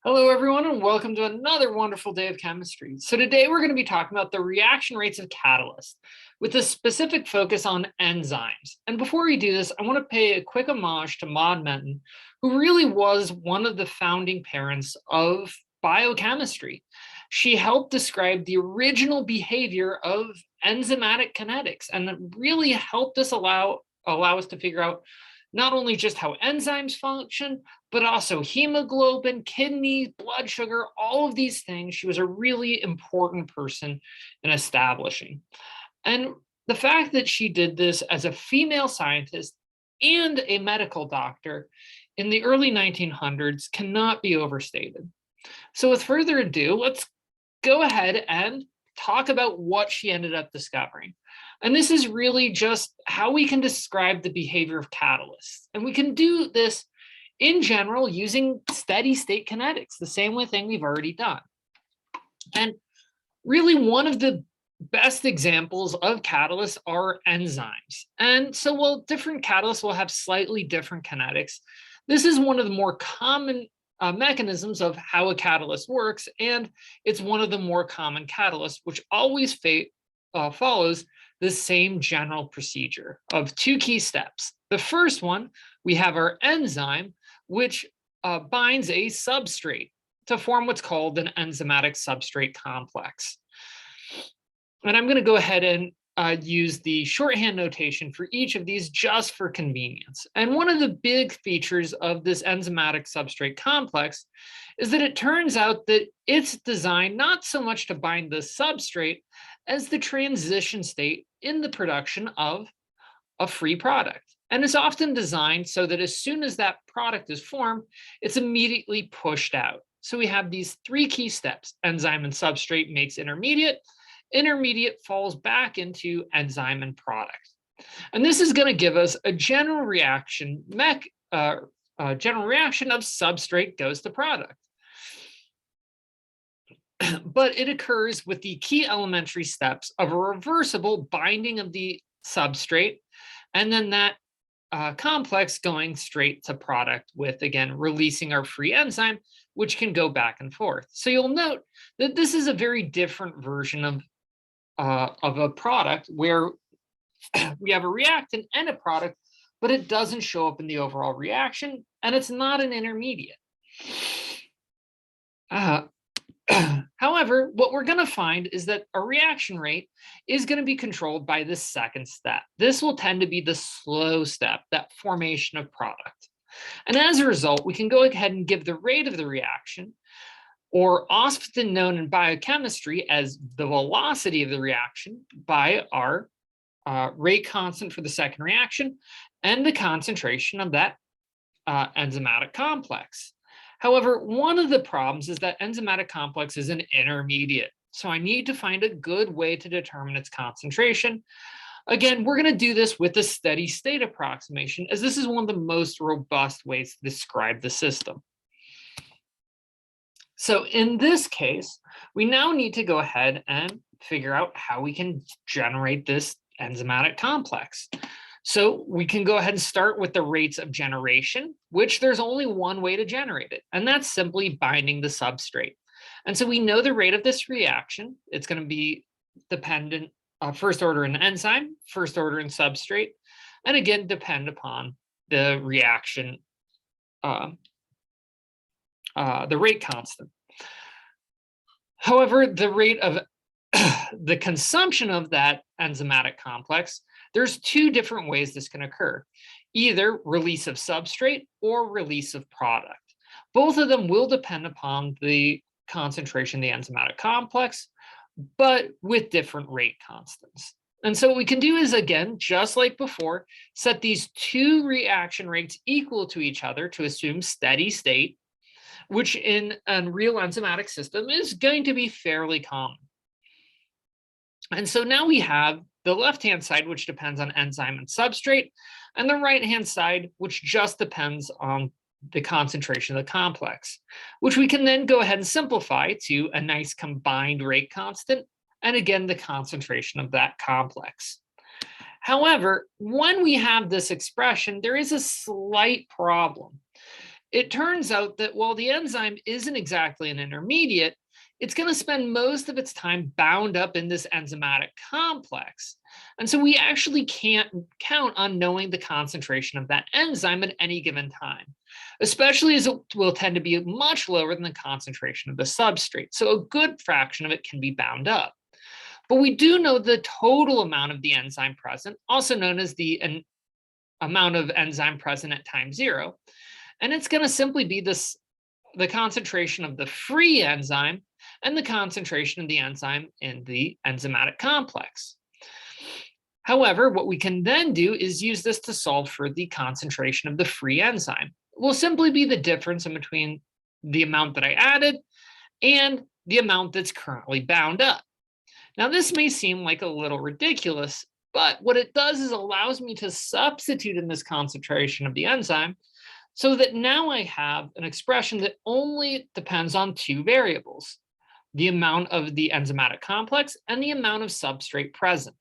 Hello, everyone, and welcome to another wonderful day of chemistry. So today we're going to be talking about the reaction rates of catalysts with a specific focus on enzymes. And before we do this, I want to pay a quick homage to Maud Menton, who really was one of the founding parents of biochemistry. She helped describe the original behavior of enzymatic kinetics, and it really helped us allow us to figure out not only just how enzymes function, but also hemoglobin, kidneys, blood sugar, all of these things. She was a really important person in establishing. And the fact that she did this as a female scientist and a medical doctor in the early 1900s cannot be overstated. So with further ado, let's go ahead and talk about what she ended up discovering. And this is really just how we can describe the behavior of catalysts. And we can do this in general using steady state kinetics, the same thing we've already done. And really one of the best examples of catalysts are enzymes. And so while different catalysts will have slightly different kinetics, this is one of the more common mechanisms of how a catalyst works, and it's one of the more common catalysts, which always follows the same general procedure of two key steps. The first one, we have our enzyme, which binds a substrate to form what's called an enzymatic substrate complex. And I'm going to go ahead and use the shorthand notation for each of these just for convenience. And one of the big features of this enzymatic substrate complex is that it turns out that it's designed not so much to bind the substrate as the transition state in the production of a free product. And it's often designed so that as soon as that product is formed, it's immediately pushed out. So we have these three key steps: enzyme and substrate makes intermediate, intermediate falls back into enzyme and product. And this is going to give us a general reaction of substrate goes to product. But it occurs with the key elementary steps of a reversible binding of the substrate, and then that complex going straight to product with, again, releasing our free enzyme, which can go back and forth. So you'll note that this is a very different version of a product where we have a reactant and a product, but it doesn't show up in the overall reaction, and it's not an intermediate. However, what we're going to find is that a reaction rate is going to be controlled by the second step. This will tend to be the slow step, that formation of product. And as a result, we can go ahead and give the rate of the reaction, or often known in biochemistry as the velocity of the reaction, by our rate constant for the second reaction and the concentration of that enzymatic complex. However, one of the problems is that enzymatic complex is an intermediate. So I need to find a good way to determine its concentration. Again, we're going to do this with a steady state approximation, as this is one of the most robust ways to describe the system. So in this case, we now need to go ahead and figure out how we can generate this enzymatic complex. So we can go ahead and start with the rates of generation, which there's only one way to generate it, and that's simply binding the substrate. And so we know the rate of this reaction. It's going to be dependent, first order in enzyme, first order in substrate, and again, depend upon the reaction, the rate constant. However, the rate of the consumption of that enzymatic complex, there's two different ways this can occur: either release of substrate or release of product. Both of them will depend upon the concentration of the enzymatic complex, but with different rate constants. And so what we can do is, again, just like before, set these two reaction rates equal to each other to assume steady state, which in a real enzymatic system is going to be fairly common. And so now we have the left-hand side, which depends on enzyme and substrate, and the right-hand side, which just depends on the concentration of the complex, which we can then go ahead and simplify to a nice combined rate constant, and again, the concentration of that complex. However, when we have this expression, there is a slight problem. it turns out that while the enzyme isn't exactly an intermediate, it's going to spend most of its time bound up in this enzymatic complex. And so we actually can't count on knowing the concentration of that enzyme at any given time, especially as it will tend to be much lower than the concentration of the substrate. So a good fraction of it can be bound up. But we do know the total amount of the enzyme present, also known as the amount of enzyme present at time zero. And it's going to simply be the concentration of the free enzyme and the concentration of the enzyme in the enzymatic complex. However, what we can then do is use this to solve for the concentration of the free enzyme. It will simply be the difference in between the amount that I added and the amount that's currently bound up. Now, this may seem like a little ridiculous, but what it does is allows me to substitute in this concentration of the enzyme so that now I have an expression that only depends on two variables, the amount of the enzymatic complex and the amount of substrate present.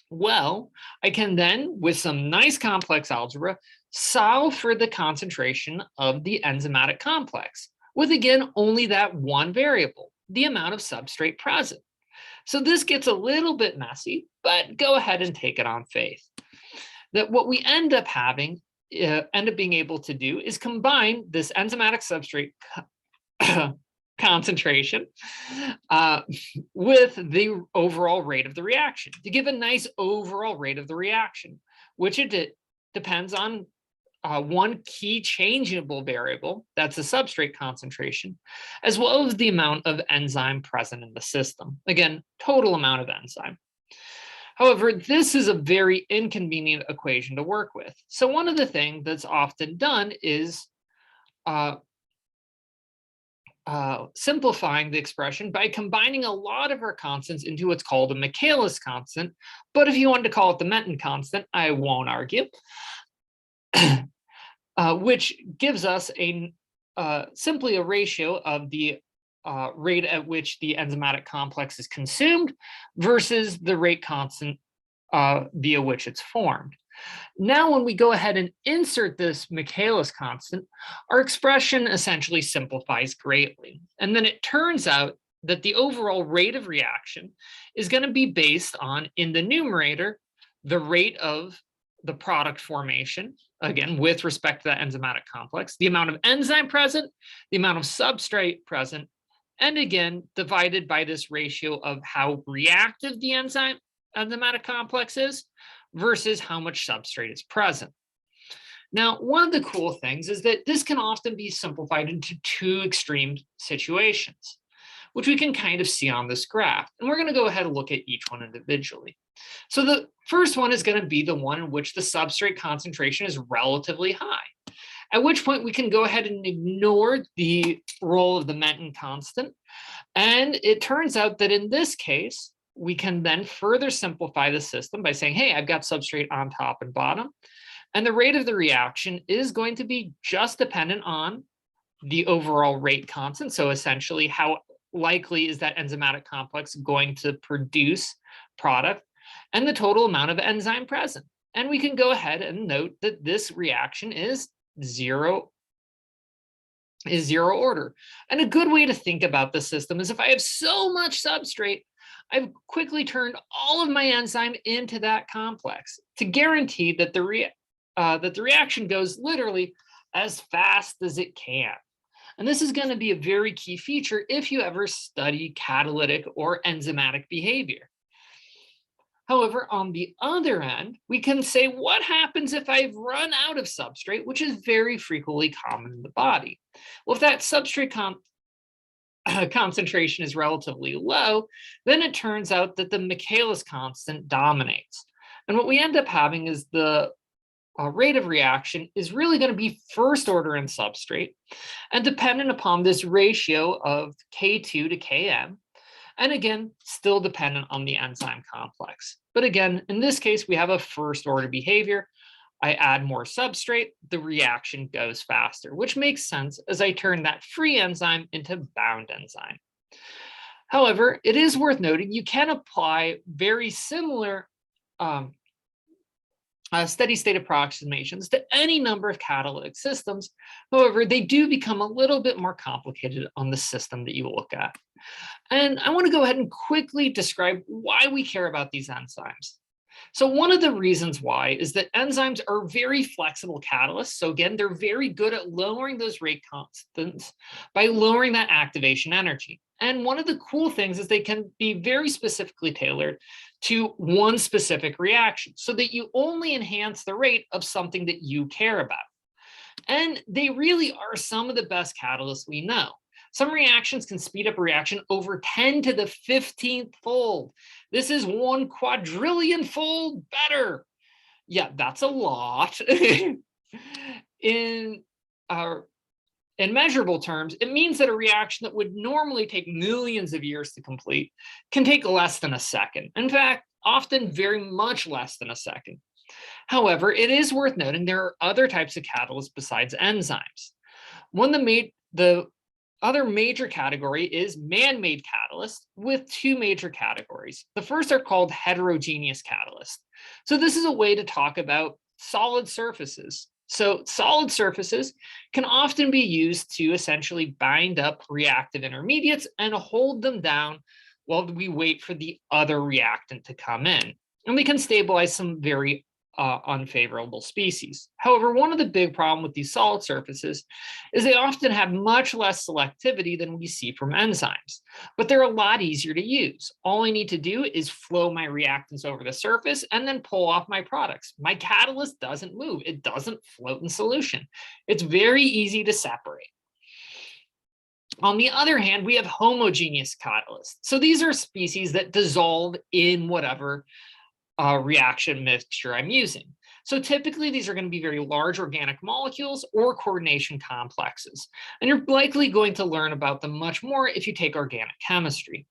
Well, I can then, with some nice complex algebra, solve for the concentration of the enzymatic complex, with again, only that one variable, the amount of substrate present. So this gets a little bit messy, but go ahead and take it on faith. That what we end up being able to do is combine this enzymatic substrate concentration with the overall rate of the reaction to give a nice overall rate of the reaction, which it depends on one key changeable variable, that's the substrate concentration, as well as the amount of enzyme present in the system. Again, total amount of enzyme. However, this is a very inconvenient equation to work with. So one of the things that's often done is simplifying the expression by combining a lot of our constants into what's called a Michaelis constant. But if you wanted to call it the Menton constant, I won't argue, which gives us simply a ratio of the rate at which the enzymatic complex is consumed versus the rate constant via which it's formed. Now, when we go ahead and insert this Michaelis constant, our expression essentially simplifies greatly. And then it turns out that the overall rate of reaction is going to be based on, in the numerator, the rate of the product formation, again, with respect to that enzymatic complex, the amount of enzyme present, the amount of substrate present, and again, divided by this ratio of how reactive the enzymatic complex is versus how much substrate is present. Now, one of the cool things is that this can often be simplified into two extreme situations, which we can kind of see on this graph. And we're going to go ahead and look at each one individually. So the first one is going to be the one in which the substrate concentration is relatively high, at which point we can go ahead and ignore the role of the Menton constant. And it turns out that in this case, we can then further simplify the system by saying, hey, I've got substrate on top and bottom. And the rate of the reaction is going to be just dependent on the overall rate constant. So essentially, how likely is that enzymatic complex going to produce product and the total amount of enzyme present. And we can go ahead and note that this reaction is zero order. And a good way to think about the system is if I have so much substrate, I've quickly turned all of my enzyme into that complex to guarantee that the reaction goes literally as fast as it can. And this is going to be a very key feature if you ever study catalytic or enzymatic behavior. However, on the other end, we can say, what happens if I've run out of substrate, which is very frequently common in the body? Well, if that substrate concentration is relatively low, then it turns out that the Michaelis constant dominates. And what we end up having is the rate of reaction is really going to be first order in substrate and dependent upon this ratio of K2 to Km. And again, still dependent on the enzyme complex. But again, in this case, we have a first order behavior. I add more substrate, the reaction goes faster, which makes sense as I turn that free enzyme into bound enzyme. However, it is worth noting you can apply very similar steady state approximations to any number of catalytic systems. However, they do become a little bit more complicated on the system that you look at. And I want to go ahead and quickly describe why we care about these enzymes. So one of the reasons why is that enzymes are very flexible catalysts. So again, they're very good at lowering those rate constants by lowering that activation energy. And one of the cool things is they can be very specifically tailored to one specific reaction so that you only enhance the rate of something that you care about. And they really are some of the best catalysts we know. Some reactions can speed up a reaction over 10 to the 15th fold. This is 1 quadrillion fold better. Yeah, that's a lot. In measurable terms, it means that a reaction that would normally take millions of years to complete can take less than a second. In fact, often very much less than a second. However, it is worth noting there are other types of catalysts besides enzymes. The other major category is man-made catalysts with 2 major categories. The first are called heterogeneous catalysts. So this is a way to talk about solid surfaces. So solid surfaces can often be used to essentially bind up reactive intermediates and hold them down while we wait for the other reactant to come in. And we can stabilize some very unfavorable species. However, one of the big problems with these solid surfaces is they often have much less selectivity than we see from enzymes, but they're a lot easier to use. All I need to do is flow my reactants over the surface and then pull off my products. My catalyst doesn't move. It doesn't float in solution. It's very easy to separate. On the other hand, we have homogeneous catalysts. So these are species that dissolve in whatever reaction mixture I'm using. So typically these are going to be very large organic molecules or coordination complexes. And you're likely going to learn about them much more if you take organic chemistry.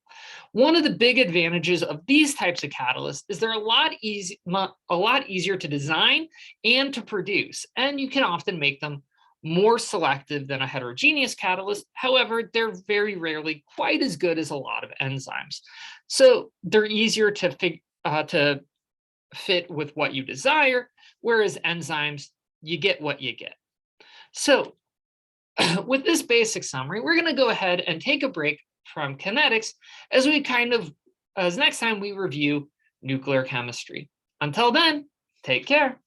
One of the big advantages of these types of catalysts is they're a lot easier to design and to produce. And you can often make them more selective than a heterogeneous catalyst. However, they're very rarely quite as good as a lot of enzymes. So they're easier to fit with what you desire, whereas enzymes, you get what you get. So with this basic summary, we're going to go ahead and take a break from kinetics as next time we review nuclear chemistry. Until then, take care.